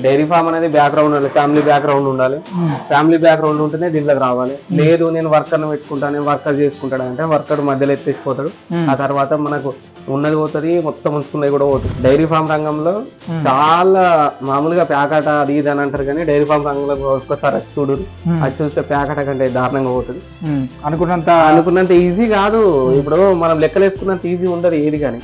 Dairy farm అనేది background ఉండాలి, family background ఉండాలి. ఫ్యామిలీ బ్యాక్గ్రౌండ్ ఉంటేనే దీంట్లోకి రావాలి. లేదు నేను వర్కర్ని పెట్టుకుంటాను, నేను వర్కర్ చేసుకుంటాడు అంటే వర్కర్ మధ్యలో ఎత్తేసిపోతాడు. ఆ తర్వాత మనకు ఉన్నది పోతుంది, మొత్తం ఉంచుకున్నది కూడా పోతుంది. డైరీ ఫామ్ రంగంలో చాలా మామూలుగా ప్యాకట అది ఇది అని అంటారు, కానీ డైరీ ఫామ్ రంగంలో ఒక్కసారి అది చూడు, అది చూస్తే ప్యాకట కంటే దారుణంగా పోతుంది. అనుకున్నంత ఈజీ కాదు. ఇప్పుడు మనం లెక్కలేసుకున్నంత ఈజీ ఉండదు ఏది కానీ.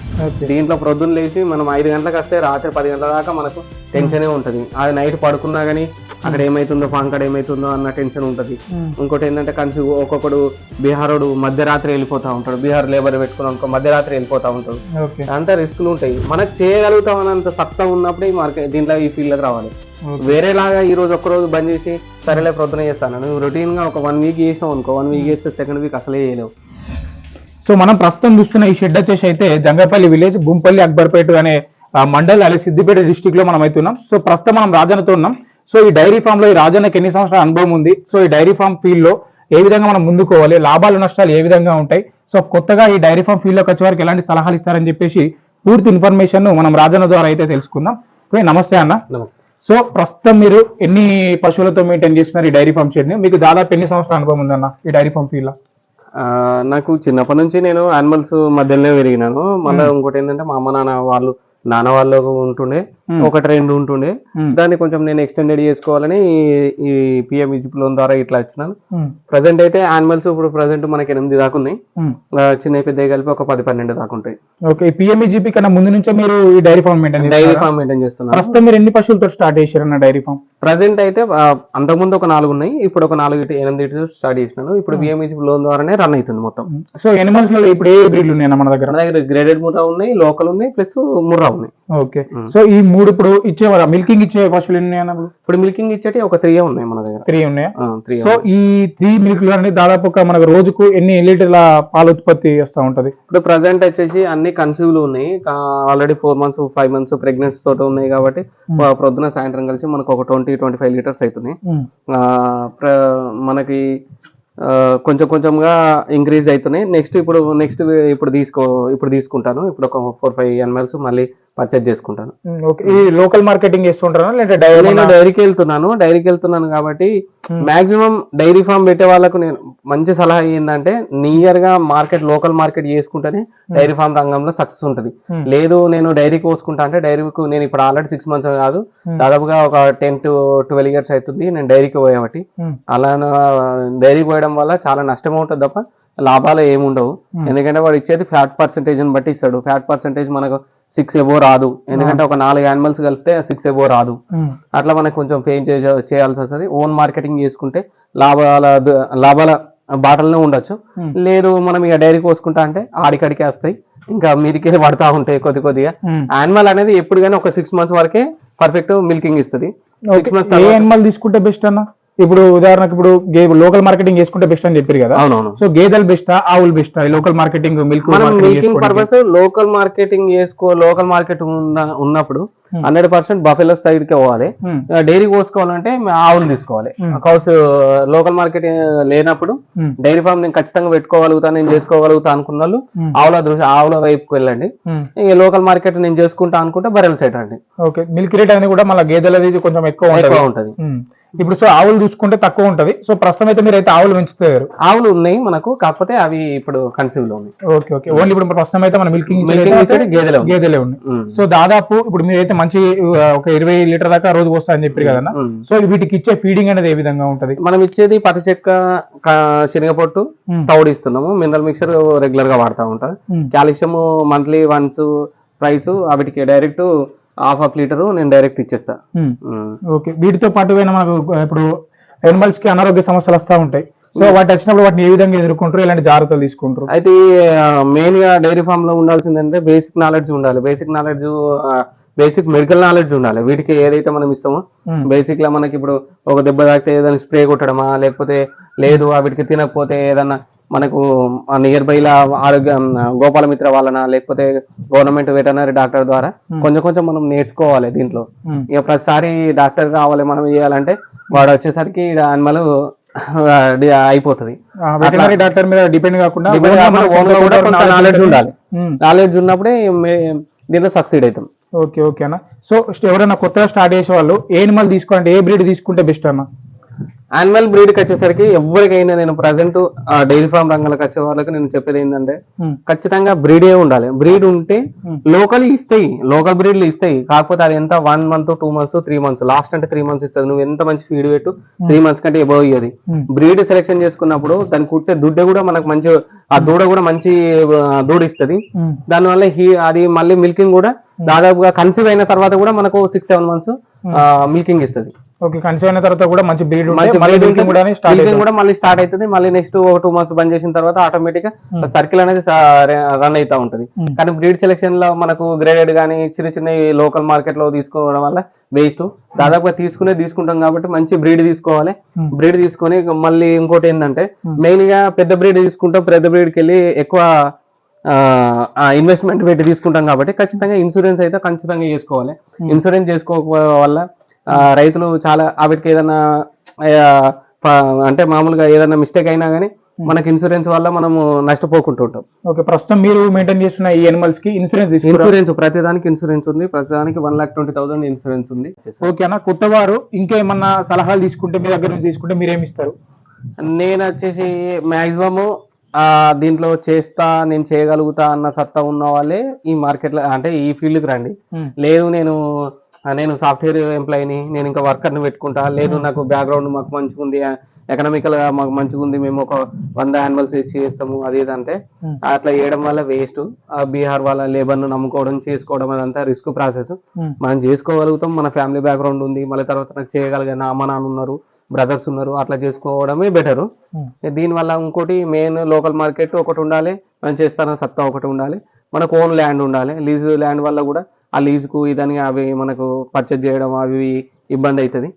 దీంట్లో ప్రొద్దున లేచి మనం 5 గంటలకు వస్తే రాత్రి 10 గంటల దాకా మనకు టెన్షనే ఉంటది. అది నైట్ పడుకున్నా గానీ అక్కడ ఏమైతుందో ఫాంకడ ఏమైతుందో అన్న టెన్షన్ ఉంటది. ఇంకోటి ఏంటంటే కన్ఫ్యూజ్, ఒక్కొక్కడు బీహారోడు మధ్యరాత్రి వెళ్ళిపోతా ఉంటాడు, బీహార్ లేబర్ పెట్టుకుని మధ్యరాత్రి వెళ్ళిపోతా ఉంటాడు. అంతా రిస్కులు ఉంటాయి. మనకు చేయగలుగుతాం అన్నంత సత్తా ఉన్నప్పుడే ఈ మార్కెట్ దీంట్లో ఈ ఫీల్డ్ లోకి రావాలి. వేరేలాగా ఈ రోజు ఒక్కరోజు బంద్ చేసి సరేలే ప్రొద్దున చేస్తాను నువ్వు రొటీన్ గా ఒక 1 వీక్ చేసినావు అనుకో, 1 వీక్ చేస్తే సెకండ్ వీక్ అసలే చేయలేవు. సో మనం ప్రస్తుతం చూస్తున్న ఈ షెడ్ వచ్చేసి అయితే జంగపల్లి విలేజ్, గుంపల్లి అక్బర్పేట అనే మండల్ అలాగే సిద్దిపేట డిస్టిక్ లో మనం అయితే ఉన్నాం. సో ప్రస్తుతం మనం రాజన్నతో ఉన్నాం. సో ఈ డైరీ ఫామ్ లో ఈ రాజన్నకి ఎన్ని సంవత్సరాల అనుభవం ఉంది, సో ఈ డైరీ ఫామ్ ఫీల్డ్ లో ఏ విధంగా మనం ముందుకోవాలి, లాభాలు నష్టాలు ఏ విధంగా ఉంటాయి, సో కొత్తగా ఈ డైరీ ఫామ్ ఫీల్డ్ లోకి వచ్చే వారికి ఎలాంటి సలహాలు ఇస్తారని చెప్పేసి పూర్తి ఇన్ఫర్మేషన్ మనం రాజన్న ద్వారా అయితే తెలుసుకుందాం. నమస్తే అన్న. సో ప్రస్తుతం మీరు ఎన్ని పశువులతో మెయింటైన్ చేస్తున్నారు ఈ డైరీ ఫామ్ షెడ్ ని? మీకు దాదాపు ఎన్ని సంవత్సరాల అనుభవం ఉందన్న ఈ డైరీ ఫామ్ ఫీల్డ్ లో? నాకు చిన్నప్పటి నుంచి నేను యానిమల్స్ మధ్యలోనే పెరిగినాను. మళ్ళీ ఇంకోటి ఏంటంటే మా అమ్మ నాన్న వాళ్ళు ఉంటుండే, 1-2 ఉంటుండే. దాన్ని కొంచెం నేను ఎక్స్టెండెడ్ చేసుకోవాలని ఈ పిఎంఈజీపీ లోన్ ద్వారా ఇట్లా వచ్చినాను. ప్రజెంట్ అయితే యానిమల్స్ ఇప్పుడు ప్రజెంట్ మనకి 8 దాకా ఉన్నాయి. చిన్న పెద్ద కలిపి ఒక 10-12 దాకా ఉంటాయి. ఓకే, పిఎంఈజీపీ కన్నా ముందు నుంచే మీరు ఈ డైరీ ఫామ్ మెయింటైన్ చేస్తున్నారు. ప్రస్తుతం మీరు ఎన్ని పశువులతో స్టార్ట్ చేశారన్న డైరీ ఫామ్? ప్రజెంట్ అయితే అంతకుముందు ఒక 4 ఉన్నాయి, ఇప్పుడు ఒక 4-8 స్టార్ట్ చేసినాను. ఇప్పుడు పిఎంఈజీపీ లోన్ ద్వారానే రన్ అవుతుంది మొత్తం. సో ఎనిమల్స్ లో ఇప్పుడు ఏ బ్రీడ్లు ఉన్నాయి మన దగ్గర? గ్రేడెడ్ ముర్రా ఉన్నాయి, లోకల్ ఉన్నాయి, ప్లస్ ముర్రా ఉన్నాయి. ఓకే, సో ఈ 3 ఇప్పుడు ఇచ్చేవారా మిల్కింగ్ ఇచ్చే పశువులు ఎన్ని? ఇప్పుడు మిల్కింగ్ ఇచ్చేటి ఒక 3 ఉన్నాయి మన దగ్గర. 3 ఉన్నాయా? సో ఈ 3 మిల్క్ అనేది దాదాపు మనకు రోజుకు ఎన్ని లీటర్ల పాల ఉత్పత్తి వస్తూ ఉంటది? ఇప్పుడు ప్రజెంట్ వచ్చేసి అన్ని కన్సీవ్లు ఉన్నాయి, ఆల్రెడీ 4 months 5 months ప్రెగ్నెన్సీ తోటి ఉన్నాయి. కాబట్టి ప్రొద్దున సాయంత్రం కలిసి మనకు ఒక 20-25 లీటర్స్ అవుతున్నాయి. మనకి కొంచెం కొంచెంగా ఇంక్రీజ్ అవుతున్నాయి. ఇప్పుడు తీసుకుంటాను. ఇప్పుడు ఒక 4-5 animals మళ్ళీ పర్చేజ్ చేసుకుంటాను. ఈ లోకల్ మార్కెటింగ్ చేస్తుంటారా లేదా? నేను డైరీకి వెళ్తున్నాను కాబట్టి మాక్సిమం డైరీ ఫామ్ పెట్టే వాళ్ళకు నేను మంచి సలహా ఏంటంటే నియర్ గా లోకల్ మార్కెట్ చేసుకుంటేనే డైరీ ఫామ్ రంగంలో సక్సెస్ ఉంటుంది. లేదు నేను డైరీకి పోసుకుంటా అంటే డైరీకి నేను ఇప్పుడు ఆల్రెడీ 6 months కాదు, దాదాపుగా ఒక 10-12 years అవుతుంది నేను డైరీకి పోయేవాటి. అలా డైరీకి పోయడం వల్ల చాలా నష్టం ఉంటుంది తప్ప లాభాలు ఏముండవు. ఎందుకంటే వాడు ఇచ్చేది ఫ్యాట్ పర్సెంటేజ్ బట్టి ఇస్తాడు. ఫ్యాట్ పర్సెంటేజ్ మనకు 6 above రాదు, ఎందుకంటే ఒక 4 animals కలిపితే 6 above రాదు. అట్లా మనకు కొంచెం ఫేమ్ చేయాల్సి వస్తుంది. ఓన్ మార్కెటింగ్ చేసుకుంటే లాభాల బాటలనే ఉండొచ్చు. లేదు మనం ఇక డైరీ కోసుకుంటా అంటే ఆడికడికే వస్తాయి, ఇంకా మీదికే పడతా ఉంటాయి కొద్దిగా. యానిమల్ అనేది ఎప్పుడు కానీ ఒక 6 months వరకే పర్ఫెక్ట్ మిల్కింగ్ ఇస్తుంది. 6 months యానిమల్ తీసుకుంటే బెస్ట్ అన్న? ఇప్పుడు ఉదాహరణకు ఇప్పుడు లోకల్ మార్కెటింగ్ చేసుకుంటే బెస్ట్ అని చెప్పారు కదా. అవునవును. సో గేదెలు బెస్టా ఆవులు బెస్టా local marketing milking purpose? Local market ఉన్నప్పుడు 100% బఫెలో సైడ్ కే పోవాలి. డైరీ కోసుకోవాలంటే ఆవులు తీసుకోవాలి. కౌస్ లోకల్ మార్కెట్ లేనప్పుడు డైరీ ఫామ్ నేను ఖచ్చితంగా పెట్టుకోగలుగుతాను, నేను చేసుకోగలుగుతా అనుకున్న వాళ్ళు ఆవుల వైపుకి వెళ్ళండి. లోకల్ మార్కెట్ నేను చేసుకుంటా అనుకుంటే బర్రెల సైడ్ రండి. ఓకే, మిల్క్ రేట్ అనేది కూడా మళ్ళీ గేదెలది కొంచెం ఎక్కువ ఉంటుంది. ఇప్పుడు సో ఆవులు చూసుకుంటే తక్కువ ఉంటది. సో ప్రస్తుతం అయితే మీరు అయితే ఆవులు పెంచుతారు? ఆవులు ఉన్నాయి మనకు, కాకపోతే అవి ఇప్పుడు కన్సీవ్ లో ఉన్నాయి. ఓకే, ఓన్లీ ఇప్పుడు ప్రస్తుతం అయితే మన మిల్కింగ్ గేదెలే ఉన్నాయి. సో దాదాపు ఇప్పుడు మీరైతే మంచి ఒక 20 లీటర్ దాకా రోజు వస్తాయని చెప్పారు కదన్నా. సో వీటికి ఇచ్చే ఫీడింగ్ అనేది ఏ విధంగా ఉంటది? మనం ఇచ్చేది పత్తి చెక్క, శనగపొట్టు, తౌడు ఇస్తున్నాము. మినరల్ మిక్చర్ రెగ్యులర్ గా వాడుతూ ఉంటాం. కాల్షియం మంత్లీ వన్స్ ప్రైస్, వాటికి డైరెక్ట్ 1/2 లీటర్ నేను డైరెక్ట్ ఇచ్చేస్తా. ఓకే, వీటితో పాటు మనకు ఇప్పుడు ఎనిమల్స్ కి అనారోగ్య సమస్యలు వస్తూ ఉంటాయి. సో వాటి వచ్చినప్పుడు వాటిని ఏ విధంగా ఎదుర్కొంటారు, ఎలాంటి జాగ్రత్తలు తీసుకుంటారు? అయితే మెయిన్ గా డైరీ ఫామ్ లో ఉండాల్సిందంటే బేసిక్ నాలెడ్జ్ ఉండాలి. బేసిక్ మెడికల్ నాలెడ్జ్ ఉండాలి. వీటికి ఏదైతే మనం ఇస్తామో బేసిక్ లా మనకి ఇప్పుడు ఒక దెబ్బ తాకితే ఏదైనా స్ప్రే కొట్టడమా, లేకపోతే లేదు వీటికి తినకపోతే ఏదన్నా మనకు నియర్ బై లా గోపాలమిత్ర వాళ్ళన, లేకపోతే గవర్నమెంట్ వెటర్నరీ డాక్టర్ ద్వారా కొంచెం మనం నేర్చుకోవాలి. దీంట్లో ఇక ప్రతిసారి డాక్టర్ కావాలి మనం చేయాలంటే వాడు వచ్చేసరికి యానిమల్ అయిపోతుంది. వెటర్నరీ డాక్టర్ మీద డిపెండ్ కాకుండా నాలెడ్జ్ ఉన్నప్పుడే దీంట్లో సక్సీడ్ అవుతాం. ఓకే ఓకే అన్న. సో ఎవరైనా కొత్తగా స్టార్ట్ చేసే వాళ్ళు ఏ ఎనిమల్ తీసుకోవాలంటే ఏ బ్రీడ్ తీసుకుంటే బెస్ట్ అన్న? యానిమల్ బ్రీడ్కి వచ్చేసరికి ఎవరికైనా నేను ప్రజెంట్ డైరీ ఫార్మ్ రంగాలకు వచ్చే వాళ్ళకి నేను చెప్పేది ఏంటంటే ఖచ్చితంగా బ్రీడే ఉండాలి. బ్రీడ్ ఉంటే లోకల్ ఇస్తాయి, లోకల్ బ్రీడ్లు ఇస్తాయి. కాకపోతే అది ఎంత 1 month 2 months 3 months, లాస్ట్ అంటే 3 months ఇస్తుంది. నువ్వు ఎంత మంచి ఫీడ్ పెట్టు 3 months కంటే ఎబవ్ ఇయ్యది. బ్రీడ్ సెలెక్షన్ చేసుకున్నప్పుడు దానికి కుట్టే దుడ్డ కూడా మనకు మంచి, ఆ దూడ కూడా మంచి దూడ ఇస్తుంది. దానివల్ల అది మళ్ళీ మిల్కింగ్ కూడా దాదాపుగా కన్సీవ్ అయిన తర్వాత కూడా మనకు 6-7 months మిల్కింగ్ ఇస్తుంది. ఓకే, కన్సీవ్ అయిన తర్వాత కూడా మంచి బ్రీడ్ కూడా మళ్ళీ స్టార్ట్ అవుతుంది. మళ్ళీ నెక్స్ట్ 2 months బంద్ చేసిన తర్వాత ఆటోమేటిక్ గా సర్కిల్ అనేది రన్ అవుతా ఉంటది. కానీ బ్రీడ్ సెలెక్షన్ లో మనకు గ్రేడెడ్ గానీ చిన్న చిన్న లోకల్ మార్కెట్ లో తీసుకోవడం వల్ల వేస్ట్. దాదాపుగా తీసుకుంటాం కాబట్టి మంచి బ్రీడ్ తీసుకోవాలి. బ్రీడ్ తీసుకొని మళ్ళీ ఇంకోటి ఏంటంటే మెయిన్ గా పెద్ద బ్రీడ్ తీసుకుంటాం. పెద్ద బ్రీడ్కి వెళ్ళి ఎక్కువ ఇన్వెస్ట్మెంట్ పెట్టి తీసుకుంటాం కాబట్టి ఖచ్చితంగా ఇన్సూరెన్స్ అయితే ఖచ్చితంగా చేసుకోవాలి. ఇన్సూరెన్స్ చేసుకోకపోవడం వల్ల రైతులు చాలా వాటికి ఏదైనా అంటే మామూలుగా ఏదైనా మిస్టేక్ అయినా కానీ మనకి ఇన్సూరెన్స్ వల్ల మనము నష్టపోకుంటుంటాం. ఓకే, ప్రస్తుతం మీరు మెయింటైన్ చేస్తున్న ఈ ఎనిమల్స్ కి ఇన్సూరెన్స్ ప్రతిదానికి ఇన్సూరెన్స్ ఉంది. ప్రతిదానికి 1,20,000 ఇన్సూరెన్స్ ఉంది. ఓకే అన్న, కొత్త వారు ఇంకేమన్నా సలహాలు తీసుకుంటే మీ దగ్గర నుంచి తీసుకుంటే మీరేమి ఇస్తారు? నేను వచ్చేసి మాక్సిమం దీంట్లో నేను చేయగలుగుతా అన్న సత్తా ఉన్న వాళ్ళే ఈ మార్కెట్ లో అంటే ఈ ఫీల్డ్ కి రండి. లేదు నేను సాఫ్ట్వేర్ ఎంప్లాయీని, నేను ఇంకా వర్కర్ని పెట్టుకుంటా, లేదు నాకు బ్యాక్గ్రౌండ్ మాకు మంచిగా ఉంది, ఎకనామికల్ గా మాకు మంచిగా ఉంది, మేము ఒక 100 animals ఇచ్చి చేస్తాము అది ఇదంటే అట్లా చేయడం వల్ల వేస్ట్. బీహార్ వాళ్ళ లేబర్ ను నమ్ముకోవడం చేసుకోవడం అదంతా రిస్క్ ప్రాసెస్. మనం చేసుకోగలుగుతాం, మన ఫ్యామిలీ బ్యాక్గ్రౌండ్ ఉంది, మళ్ళీ తర్వాత నాకు చేయగలిగిన అమ్మ నాన్న ఉన్నారు, బ్రదర్స్ ఉన్నారు, అట్లా చేసుకోవడమే బెటరు. దీనివల్ల ఇంకోటి మెయిన్ లోకల్ మార్కెట్ ఒకటి ఉండాలి, మనం చేస్తాన సత్తా ఒకటి ఉండాలి, మనకు ఓన్ ల్యాండ్ ఉండాలి. లీజ్ ల్యాండ్ వల్ల కూడా ఆ లీజుకు ఇదని అవి మనకు పర్చేజ్ చేయడం అవి ఇబ్బంది అవుతుంది.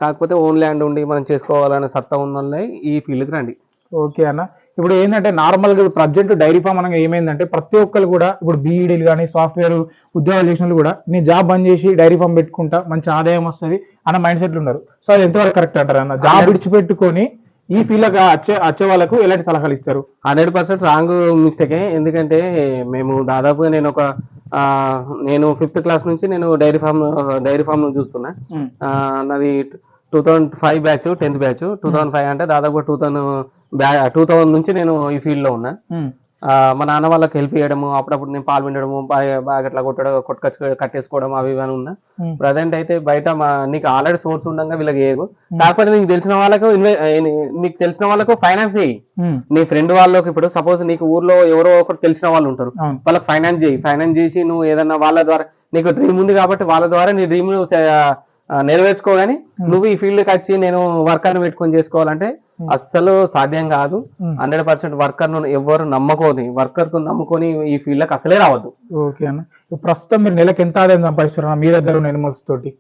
కాకపోతే ఓన్ ల్యాండ్ ఉండి మనం చేసుకోవాలనే సత్తా ఉన్న ఈ ఫీల్డ్కి రండి. ఓకే అన్న, ఇప్పుడు ఏంటంటే నార్మల్గా ప్రజెంట్ డైరీ ఫామ్ అనగా ఏమైందంటే ప్రతి ఒక్కరు కూడా ఇప్పుడు బీఈడీలు కానీ సాఫ్ట్వేర్ ఉద్యోగాలు చేసిన వాళ్ళు కూడా నేను జాబ్ బంద్ చేసి డైరీ ఫామ్ పెట్టుకుంటా మంచి ఆదాయం వస్తుంది అన్న మైండ్ సెట్లు ఉన్నారు. సో అది ఎంతవరకు కరెక్ట్ అంటారు అన్న? జాబ్ విడిచిపెట్టుకొని ఈ ఫీల్డ్ వచ్చే వాళ్ళకు ఎలాంటి సలహాలు ఇస్తారు? 100% రాంగ్ మిస్టేకే. ఎందుకంటే మేము దాదాపుగా నేను 5th class నుంచి నేను డైరీ ఫామ్ చూస్తున్నా. నాది 2005 బ్యాచ్, 10th బ్యాచ్. 2005 అంటే దాదాపు 2000 నుంచి నేను ఈ ఫీల్డ్ లో ఉన్నా. మా నాన్న వాళ్ళకి హెల్ప్ చేయడము, అప్పుడప్పుడు నేను పాలు పిండడము, బాగా అట్లా కట్టేసుకోవడం అవి ఇవన్నీ ఉన్నా. ప్రజెంట్ అయితే బయట నీకు ఆల్రెడీ సోర్స్ ఉండగా వీళ్ళకి చేయకు. కాకపోతే నీకు తెలిసిన వాళ్ళకు ఫైనాన్స్ చేయి. నీ ఫ్రెండ్ వాళ్ళకి ఇప్పుడు సపోజ్ నీకు ఊర్లో ఎవరో ఒకరు తెలిసిన వాళ్ళు ఉంటారు, వాళ్ళకి ఫైనాన్స్ చేసి నువ్వు ఏదన్నా వాళ్ళ ద్వారా నీకు డ్రీమ్ ఉంది కాబట్టి వాళ్ళ ద్వారా నీ డ్రీమ్ నెరవేర్చుకోగాని నువ్వు ఈ ఫీల్డ్కి వచ్చి నేను వర్కర్ని పెట్టుకొని చేసుకోవాలంటే అస్సలు సాధ్యం కాదు. 100% వర్కర్ను ఎవరు నమ్ముకొని ఈ ఫీల్డ్కి అసలే రావద్దు. ఓకే అన్న, ప్రస్తుతం మీరు నెలకు ఎంత ఆదాయం సంపాదిస్తున్నారు మీ దగ్గర ఉన్న ఎనిమల్స్ తోటి?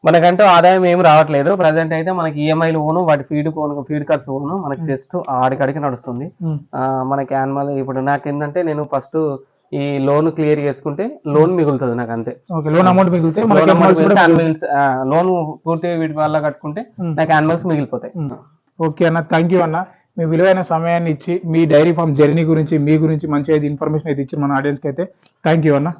మనకంటూ ఆదాయం ఏం రావట్లేదు. ప్రజెంట్ అయితే మనకి ఈఎంఐలు ఓను, వాటి ఫీడ్ ఖర్చు ఓను, మనకి జస్ట్ ఆడికాడికి నడుస్తుంది. మనకి యానిమల్ ఇప్పుడు నాకేంటంటే నేను ఫస్ట్ ఈ లోన్ క్లియర్ చేసుకుంటే లోన్ మిగులుతుంది నాకు, అంతే. లోన్ అమౌంట్ మిగిలితే లోన్ పూర్తి వీటి వల్ల కట్టుకుంటే నాకు యానిమల్స్ మిగిలిపోతాయి. ఓకే అన్న, థ్యాంక్ యూ అన్న. మీ విలువైన సమయాన్ని ఇచ్చి మీ డైరీ ఫామ్ జర్నీ గురించి మీ గురించి మంచి ఇన్ఫర్మేషన్ అయితే ఇచ్చి మన ఆడియన్స్కి అయితే థ్యాంక్ యూ అన్న.